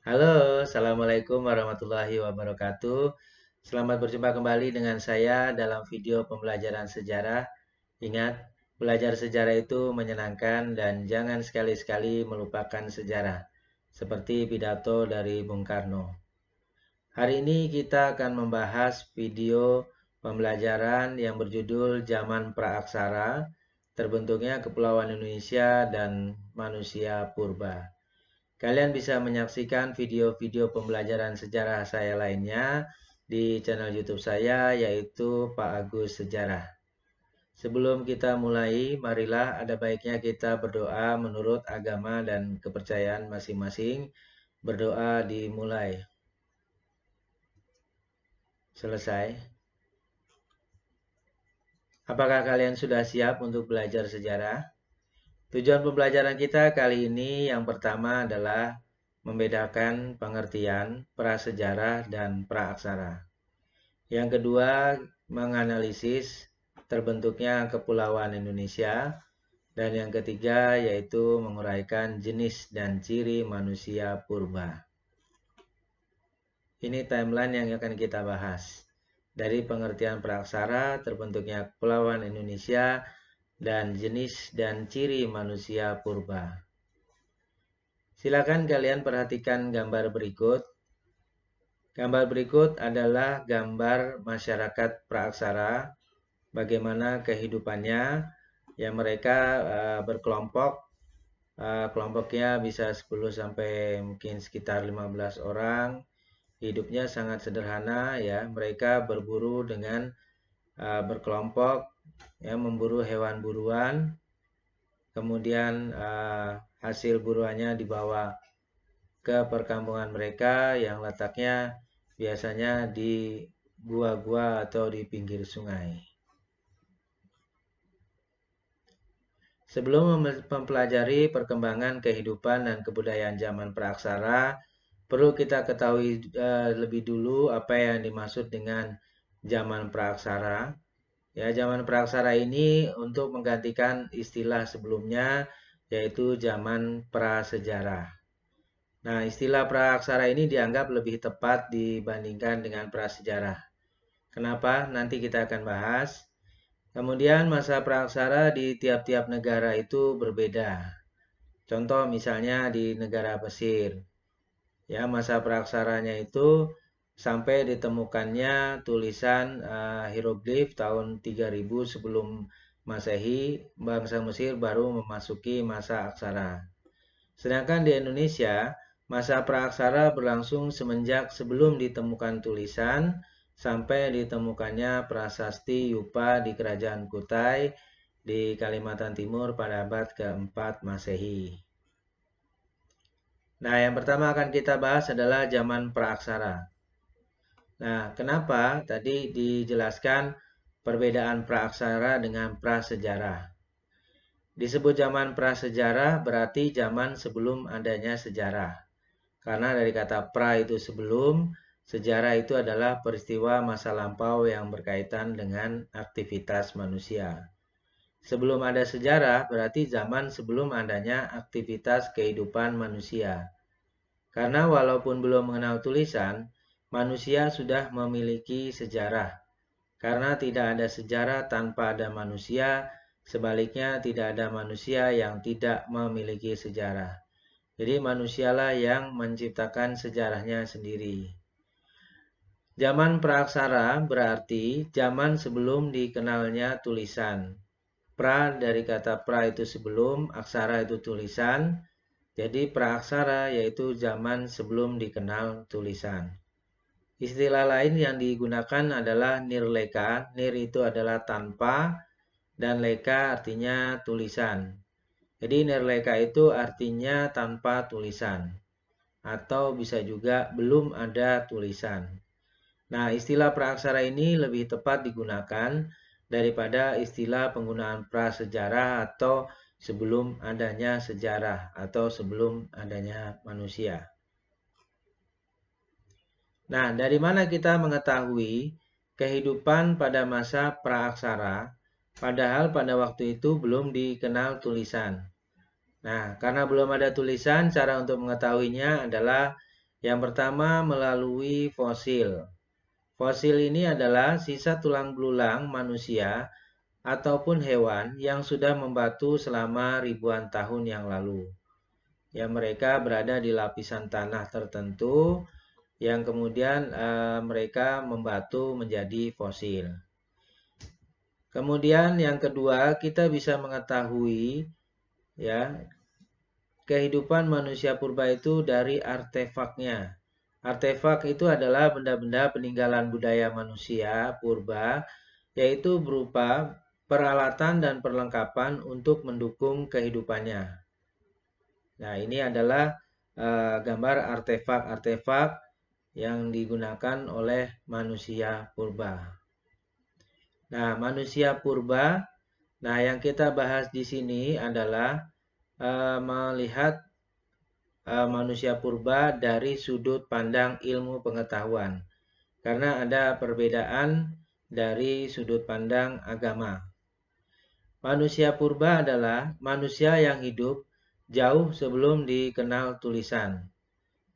Halo, Assalamualaikum warahmatullahi wabarakatuh. Selamat berjumpa kembali dengan saya dalam video pembelajaran sejarah. Ingat, belajar sejarah itu menyenangkan dan jangan sekali-sekali melupakan sejarah, seperti pidato dari Bung Karno. Hari ini kita akan membahas video pembelajaran yang berjudul Zaman Praaksara, terbentuknya Kepulauan Indonesia dan Manusia Purba. Kalian bisa menyaksikan video-video pembelajaran sejarah saya lainnya di channel YouTube saya, yaitu Pak Agus Sejarah. Sebelum kita mulai, marilah ada baiknya kita berdoa menurut agama dan kepercayaan masing-masing. Berdoa dimulai. Selesai. Apakah kalian sudah siap untuk belajar sejarah? Tujuan pembelajaran kita kali ini yang pertama adalah membedakan pengertian prasejarah dan praaksara. Yang kedua, menganalisis terbentuknya Kepulauan Indonesia. Dan yang ketiga, yaitu menguraikan jenis dan ciri manusia purba. Ini timeline yang akan kita bahas. Dari pengertian praaksara, terbentuknya Kepulauan Indonesia, dan jenis dan ciri manusia purba. Silakan kalian perhatikan gambar berikut. Gambar berikut adalah gambar masyarakat praaksara, bagaimana kehidupannya, yang mereka berkelompok, kelompoknya bisa 10 sampai mungkin sekitar 15 orang, hidupnya sangat sederhana ya, mereka berburu dengan berkelompok, ya, memburu hewan buruan, kemudian hasil buruannya dibawa ke perkampungan mereka yang letaknya biasanya di gua-gua atau di pinggir sungai. Sebelum mempelajari perkembangan kehidupan dan kebudayaan zaman praaksara, perlu kita ketahui lebih dulu apa yang dimaksud dengan zaman praaksara. Ya, zaman praaksara ini untuk menggantikan istilah sebelumnya, yaitu zaman prasejarah. Nah, istilah praaksara ini dianggap lebih tepat dibandingkan dengan prasejarah. Kenapa? Nanti kita akan bahas. Kemudian masa praaksara di tiap-tiap negara itu berbeda. Contoh misalnya di negara Mesir. Ya, masa praaksaranya itu sampai ditemukannya tulisan hieroglif tahun 3000 sebelum Masehi, bangsa Mesir baru memasuki masa aksara. Sedangkan di Indonesia, masa praaksara berlangsung semenjak sebelum ditemukan tulisan sampai ditemukannya prasasti Yupa di Kerajaan Kutai di Kalimantan Timur pada abad ke-4 Masehi. Nah, yang pertama akan kita bahas adalah zaman praaksara. Nah, kenapa tadi dijelaskan perbedaan praaksara dengan prasejarah? Disebut zaman prasejarah berarti zaman sebelum adanya sejarah. Karena dari kata pra itu sebelum, sejarah itu adalah peristiwa masa lampau yang berkaitan dengan aktivitas manusia. Sebelum ada sejarah berarti zaman sebelum adanya aktivitas kehidupan manusia. Karena walaupun belum mengenal tulisan, manusia sudah memiliki sejarah. Karena tidak ada sejarah tanpa ada manusia, sebaliknya tidak ada manusia yang tidak memiliki sejarah. Jadi manusialah yang menciptakan sejarahnya sendiri. Zaman praaksara berarti zaman sebelum dikenalnya tulisan. Pra dari kata pra itu sebelum, aksara itu tulisan. Jadi praaksara yaitu zaman sebelum dikenal tulisan. Istilah lain yang digunakan adalah nirleka. Nir itu adalah tanpa dan leka artinya tulisan. Jadi nirleka itu artinya tanpa tulisan atau bisa juga belum ada tulisan. Nah, istilah praaksara ini lebih tepat digunakan daripada istilah penggunaan prasejarah atau sebelum adanya sejarah atau sebelum adanya manusia. Nah, dari mana kita mengetahui kehidupan pada masa praaksara, padahal pada waktu itu belum dikenal tulisan? Nah, karena belum ada tulisan, cara untuk mengetahuinya adalah Yang pertama melalui fosil. Fosil ini adalah sisa tulang belulang manusia ataupun hewan yang sudah membatu selama ribuan tahun yang lalu. Ya, mereka berada di lapisan tanah tertentu yang kemudian mereka membatu menjadi fosil. Kemudian yang kedua, kita bisa mengetahui ya kehidupan manusia purba itu dari artefaknya. Artefak itu adalah benda-benda peninggalan budaya manusia purba, yaitu berupa peralatan dan perlengkapan untuk mendukung kehidupannya. Nah, ini adalah gambar artefak-artefak yang digunakan oleh manusia purba. Nah, manusia purba, nah yang kita bahas di sini adalah melihat manusia purba dari sudut pandang ilmu pengetahuan. Karena ada perbedaan dari sudut pandang agama. Manusia purba adalah manusia yang hidup jauh sebelum dikenal tulisan.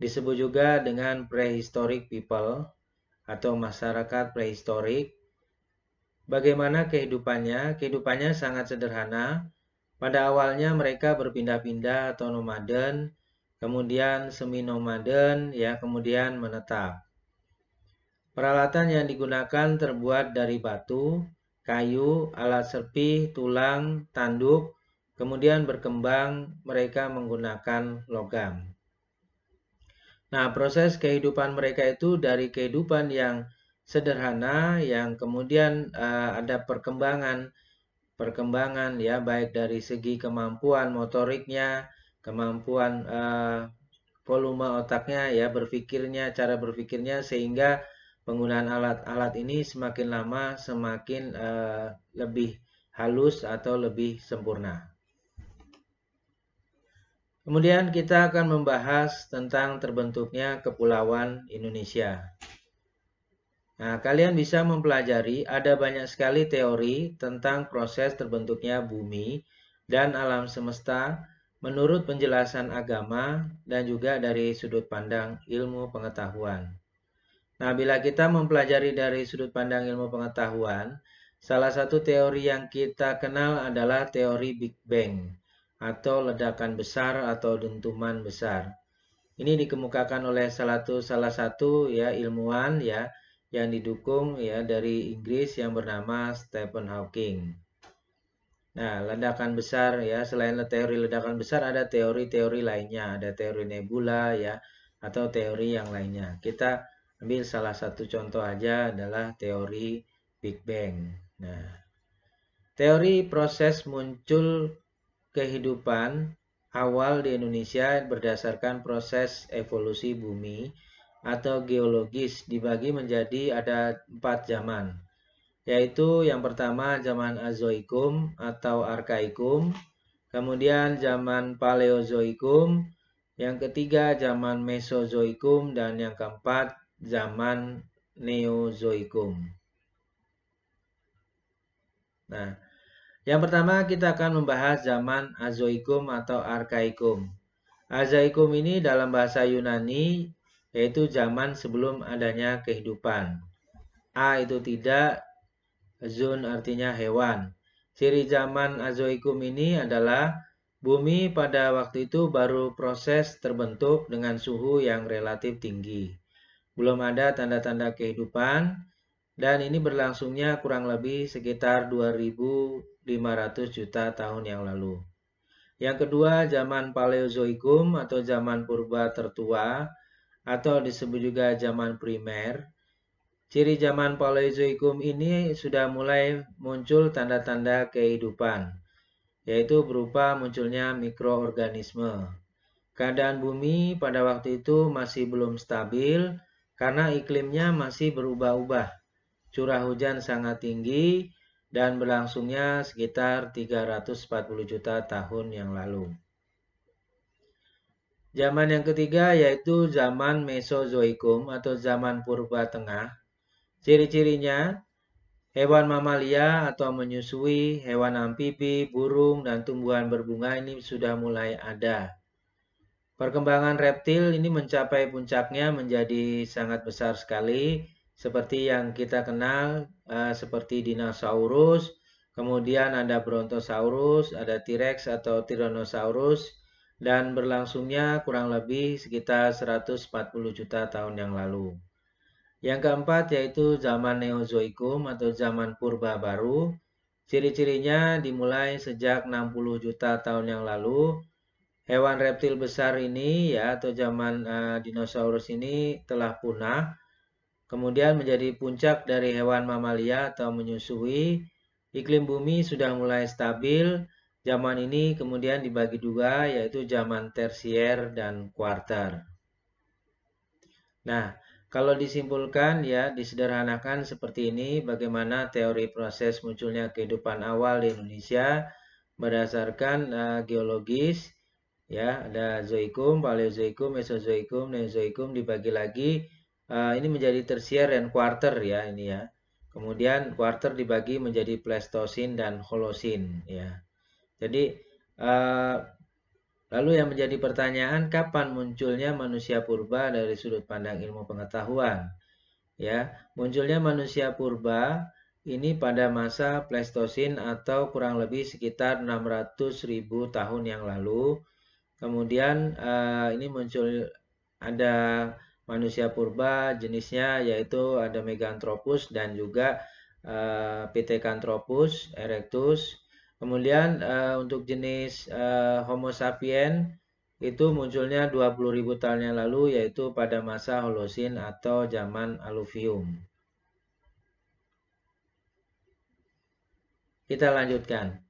Disebut juga dengan prehistoric people atau masyarakat prehistorik. Bagaimana kehidupannya? Kehidupannya sangat sederhana. Pada awalnya mereka berpindah-pindah atau nomaden, kemudian semi-nomaden, ya, kemudian menetap. Peralatan yang digunakan terbuat dari batu, kayu, alat serpih, tulang, tanduk, kemudian berkembang mereka menggunakan logam. Nah, proses kehidupan mereka itu dari kehidupan yang sederhana yang kemudian ada perkembangan ya, baik dari segi kemampuan motoriknya, kemampuan volume otaknya ya, cara berpikirnya, sehingga penggunaan alat-alat ini semakin lama semakin lebih halus atau lebih sempurna. Kemudian kita akan membahas tentang terbentuknya Kepulauan Indonesia. Nah, kalian bisa mempelajari ada banyak sekali teori tentang proses terbentuknya bumi dan alam semesta menurut penjelasan agama dan juga dari sudut pandang ilmu pengetahuan. Nah, bila kita mempelajari dari sudut pandang ilmu pengetahuan, salah satu teori yang kita kenal adalah teori Big Bang atau ledakan besar atau dentuman besar. Ini dikemukakan oleh salah satu ya ilmuwan ya yang didukung ya dari Inggris yang bernama Stephen Hawking. Nah, ledakan besar ya, selain teori ledakan besar ada teori-teori lainnya, ada teori nebula ya atau teori yang lainnya. Kita ambil salah satu contoh aja adalah teori Big Bang. Nah, teori proses muncul kehidupan awal di Indonesia berdasarkan proses evolusi bumi atau geologis dibagi menjadi ada 4 zaman, yaitu yang pertama zaman Azoikum atau Arkaikum, kemudian zaman Paleozoikum, yang ketiga zaman Mesozoikum, dan yang keempat zaman Neozoikum. Nah, yang pertama kita akan membahas zaman Azoikum atau Arkaikum. Azoikum ini dalam bahasa Yunani yaitu zaman sebelum adanya kehidupan. A itu tidak, Zoon artinya hewan. Ciri zaman Azoikum ini adalah bumi pada waktu itu baru proses terbentuk dengan suhu yang relatif tinggi. Belum ada tanda-tanda kehidupan dan ini berlangsungnya kurang lebih sekitar 2.500 juta tahun yang lalu. Yang kedua, zaman Paleozoikum atau zaman purba tertua atau disebut juga zaman primer. Ciri zaman Paleozoikum ini sudah mulai muncul tanda-tanda kehidupan, yaitu berupa munculnya mikroorganisme. Keadaan bumi pada waktu itu masih belum stabil karena iklimnya masih berubah-ubah. Curah hujan sangat tinggi dan berlangsungnya sekitar 340 juta tahun yang lalu. Zaman yang ketiga yaitu zaman Mesozoikum atau zaman purba tengah. Ciri-cirinya, hewan mamalia atau menyusui, hewan amfibi, burung, dan tumbuhan berbunga ini sudah mulai ada. Perkembangan reptil ini mencapai puncaknya menjadi sangat besar sekali, seperti yang kita kenal, seperti dinosaurus, kemudian ada Brontosaurus, ada T-Rex atau Tyrannosaurus, dan berlangsungnya kurang lebih sekitar 140 juta tahun yang lalu. Yang keempat yaitu zaman Neozoikum atau zaman purba baru. Ciri-cirinya dimulai sejak 60 juta tahun yang lalu. Hewan reptil besar ini ya atau zaman dinosaurus ini telah punah. Kemudian menjadi puncak dari hewan mamalia atau menyusui. Iklim bumi sudah mulai stabil. Zaman ini kemudian dibagi dua yaitu zaman tersier dan kuarter. Nah, kalau disimpulkan ya disederhanakan seperti ini bagaimana teori proses munculnya kehidupan awal di Indonesia berdasarkan geologis ya ada zoikum, paleozoikum, mesozoikum, neozoikum dibagi lagi ini menjadi tersier dan kuarter ya ini ya. Kemudian kuarter dibagi menjadi Pleistosin dan Holosin ya. Jadi lalu yang menjadi pertanyaan, kapan munculnya manusia purba dari sudut pandang ilmu pengetahuan? Ya, munculnya manusia purba ini pada masa Pleistosin atau kurang lebih sekitar 600.000 tahun yang lalu. Kemudian ini muncul ada manusia purba jenisnya yaitu ada Meganthropus dan juga Pithecanthropus erectus. Kemudian untuk jenis Homo sapiens itu munculnya 20.000 tahun yang lalu yaitu pada masa Holosin atau zaman Aluvium. Kita lanjutkan.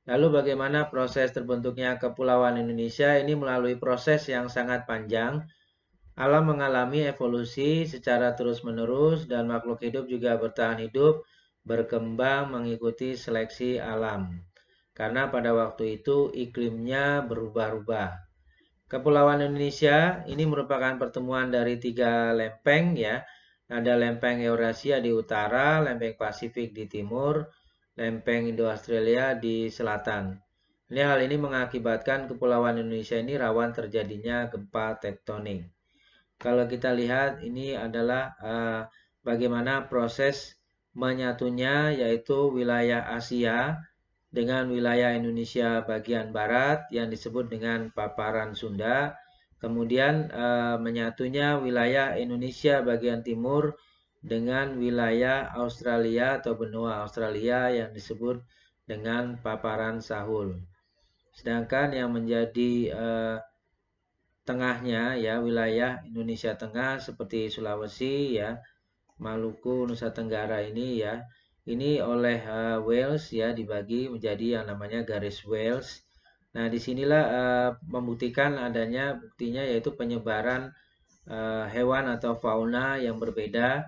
Lalu bagaimana proses terbentuknya Kepulauan Indonesia? Ini melalui proses yang sangat panjang. Alam mengalami evolusi secara terus-menerus dan makhluk hidup juga bertahan hidup, berkembang mengikuti seleksi alam. Karena pada waktu itu iklimnya berubah-ubah. Kepulauan Indonesia ini merupakan pertemuan dari 3 lempeng ya. Ada lempeng Eurasia di utara, lempeng Pasifik di timur, lempeng Indo-Australia di selatan. Hal ini mengakibatkan Kepulauan Indonesia ini rawan terjadinya gempa tektonik. Kalau kita lihat ini adalah bagaimana proses menyatunya yaitu wilayah Asia dengan wilayah Indonesia bagian barat yang disebut dengan paparan Sunda. Kemudian menyatunya wilayah Indonesia bagian timur dengan wilayah Australia atau benua Australia yang disebut dengan paparan Sahul. Sedangkan yang menjadi tengahnya ya wilayah Indonesia Tengah seperti Sulawesi ya, Maluku, Nusa Tenggara ini ya. Ini oleh Wales ya dibagi menjadi yang namanya garis Wales. Nah, disinilah membuktikan adanya buktinya yaitu penyebaran hewan atau fauna yang berbeda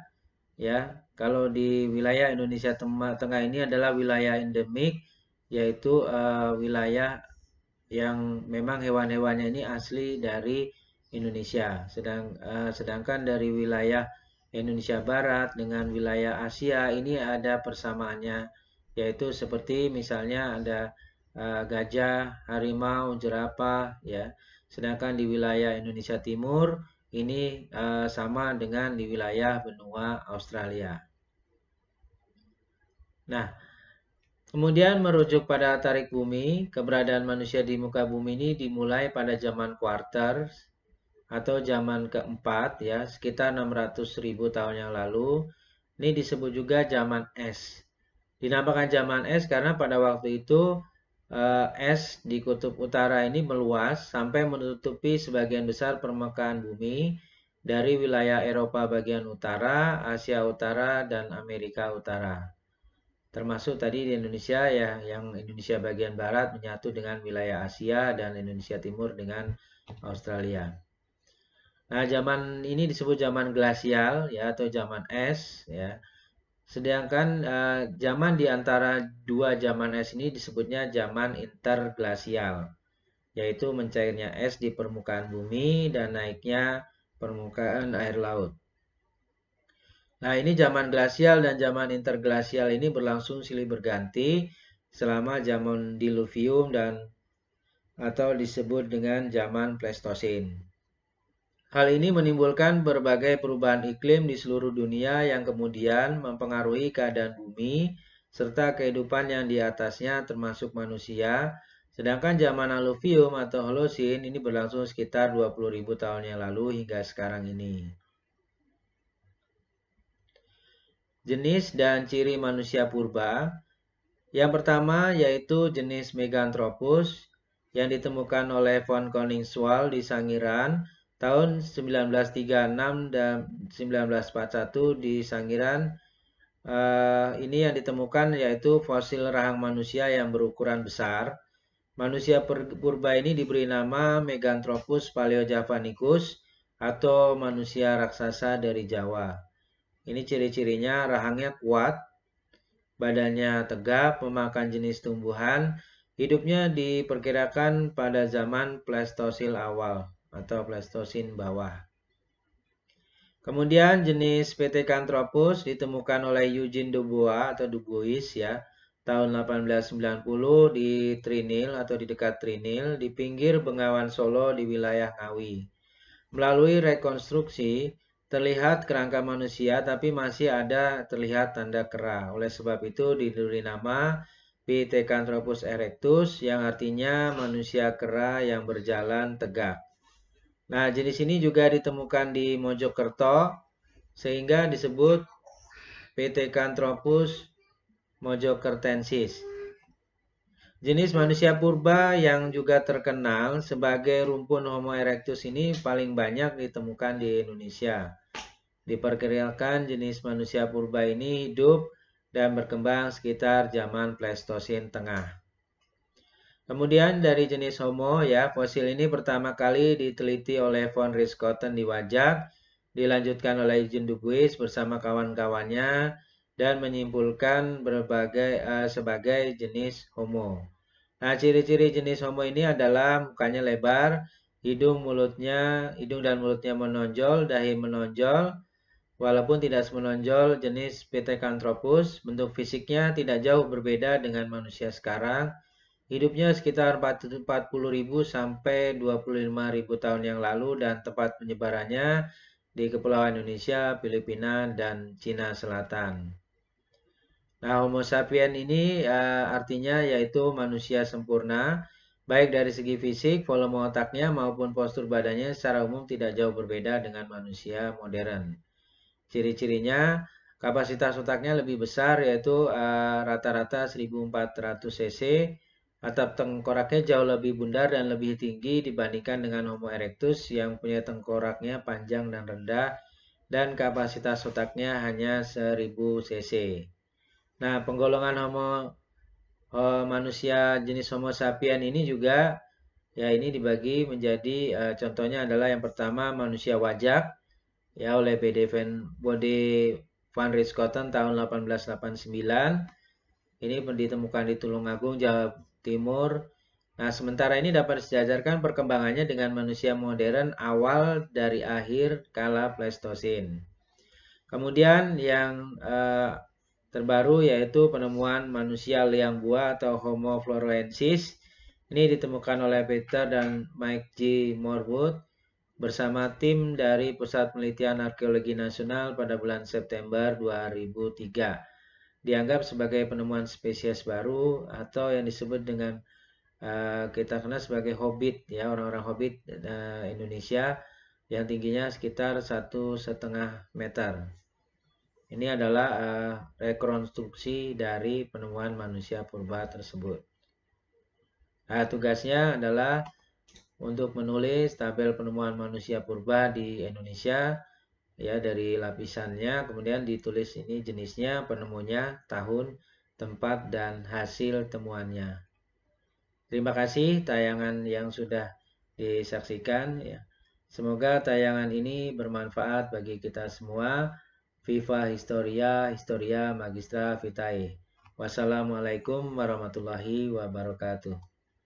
ya. Kalau di wilayah Indonesia Tengah ini adalah wilayah endemik yaitu wilayah yang memang hewan-hewannya ini asli dari Indonesia. Sedangkan dari wilayah Indonesia Barat dengan wilayah Asia ini ada persamaannya, yaitu seperti misalnya ada gajah, harimau, jerapah, ya. Sedangkan di wilayah Indonesia Timur ini sama dengan di wilayah benua Australia. Nah, kemudian merujuk pada tarik bumi, keberadaan manusia di muka bumi ini dimulai pada zaman kuarter atau zaman keempat ya, sekitar 600.000 tahun yang lalu. Ini disebut juga zaman es. Dinamakan zaman es karena pada waktu itu es di kutub utara ini meluas sampai menutupi sebagian besar permukaan bumi dari wilayah Eropa bagian utara, Asia Utara, dan Amerika Utara. Termasuk tadi di Indonesia ya, yang Indonesia bagian barat menyatu dengan wilayah Asia dan Indonesia Timur dengan Australia. Nah, zaman ini disebut zaman glasial ya atau zaman es ya. Sedangkan zaman di antara dua zaman es ini disebutnya zaman interglasial, yaitu mencairnya es di permukaan bumi dan naiknya permukaan air laut. Nah, ini zaman glasial dan zaman interglasial ini berlangsung silih berganti selama zaman diluvium dan atau disebut dengan zaman Pleistosen. Hal ini menimbulkan berbagai perubahan iklim di seluruh dunia yang kemudian mempengaruhi keadaan bumi serta kehidupan yang di atasnya termasuk manusia. Sedangkan zaman aluvium atau Holosin ini berlangsung sekitar 20.000 tahun yang lalu hingga sekarang ini. Jenis dan ciri manusia purba. Yang pertama yaitu jenis Meganthropus yang ditemukan oleh von Koningswald di Sangiran tahun 1936 dan 1941 di Sangiran. Ini yang ditemukan yaitu fosil rahang manusia yang berukuran besar. Manusia purba ini diberi nama Meganthropus paleojavanicus atau manusia raksasa dari Jawa. Ini ciri-cirinya rahangnya kuat, badannya tegap, memakan jenis tumbuhan. Hidupnya diperkirakan pada zaman Pleistosil awal atau Pleistosin bawah. Kemudian jenis Pithecanthropus ditemukan oleh Eugene Dubois atau Dubois ya, tahun 1890 di Trinil atau di dekat Trinil di pinggir Bengawan Solo di wilayah Ngawi. Melalui rekonstruksi terlihat kerangka manusia tapi masih ada terlihat tanda kera. Oleh sebab itu diberi nama Pithecanthropus erectus yang artinya manusia kera yang berjalan tegak. Nah, jenis ini juga ditemukan di Mojokerto sehingga disebut Pithecanthropus mojokertensis. Jenis manusia purba yang juga terkenal sebagai rumpun Homo erectus ini paling banyak ditemukan di Indonesia. Diperkirakan jenis manusia purba ini hidup dan berkembang sekitar zaman Pleistosen Tengah. Kemudian dari jenis Homo ya, fosil ini pertama kali diteliti oleh von Richthofen di Wajak, dilanjutkan oleh Eugene Dubois bersama kawan-kawannya dan menyimpulkan sebagai jenis Homo. Nah, ciri-ciri jenis Homo ini adalah mukanya lebar, hidung dan mulutnya menonjol, dahi menonjol. Walaupun tidak menonjol jenis Pithecanthropus, bentuk fisiknya tidak jauh berbeda dengan manusia sekarang. Hidupnya sekitar 40.000 sampai 25.000 tahun yang lalu dan tempat penyebarannya di Kepulauan Indonesia, Filipina, dan Cina Selatan. Nah, Homo sapiens ini artinya yaitu manusia sempurna, baik dari segi fisik, volume otaknya maupun postur badannya secara umum tidak jauh berbeda dengan manusia modern. Ciri-cirinya, kapasitas otaknya lebih besar yaitu rata-rata 1400 cc, atap tengkoraknya jauh lebih bundar dan lebih tinggi dibandingkan dengan Homo erectus yang punya tengkoraknya panjang dan rendah dan kapasitas otaknya hanya 1000 cc. Nah, penggolongan manusia jenis Homo sapiens ini juga ya ini dibagi menjadi contohnya adalah yang pertama manusia wajak ya oleh B.D. van Richthofen tahun 1889. Ini ditemukan di Tulungagung, Jawa Timur. Nah, sementara ini dapat disejajarkan perkembangannya dengan manusia modern awal dari akhir kala Pleistosen. Kemudian yang terbaru yaitu penemuan manusia liang buah atau Homo florensis. Ini ditemukan oleh Peter dan Mike G. Morwood bersama tim dari Pusat Penelitian Arkeologi Nasional pada bulan September 2003. Dianggap sebagai penemuan spesies baru atau yang disebut dengan kita kenal sebagai hobbit ya, orang-orang hobbit Indonesia yang tingginya sekitar 1,5 meter. Ini adalah rekonstruksi dari penemuan manusia purba tersebut. Nah, tugasnya adalah untuk menulis tabel penemuan manusia purba di Indonesia ya dari lapisannya, kemudian ditulis ini jenisnya, penemunya, tahun, tempat, dan hasil temuannya. Terima kasih tayangan yang sudah disaksikan ya. Semoga tayangan ini bermanfaat bagi kita semua. Viva Historia, Historia Magistra Vitae. Wassalamualaikum warahmatullahi wabarakatuh.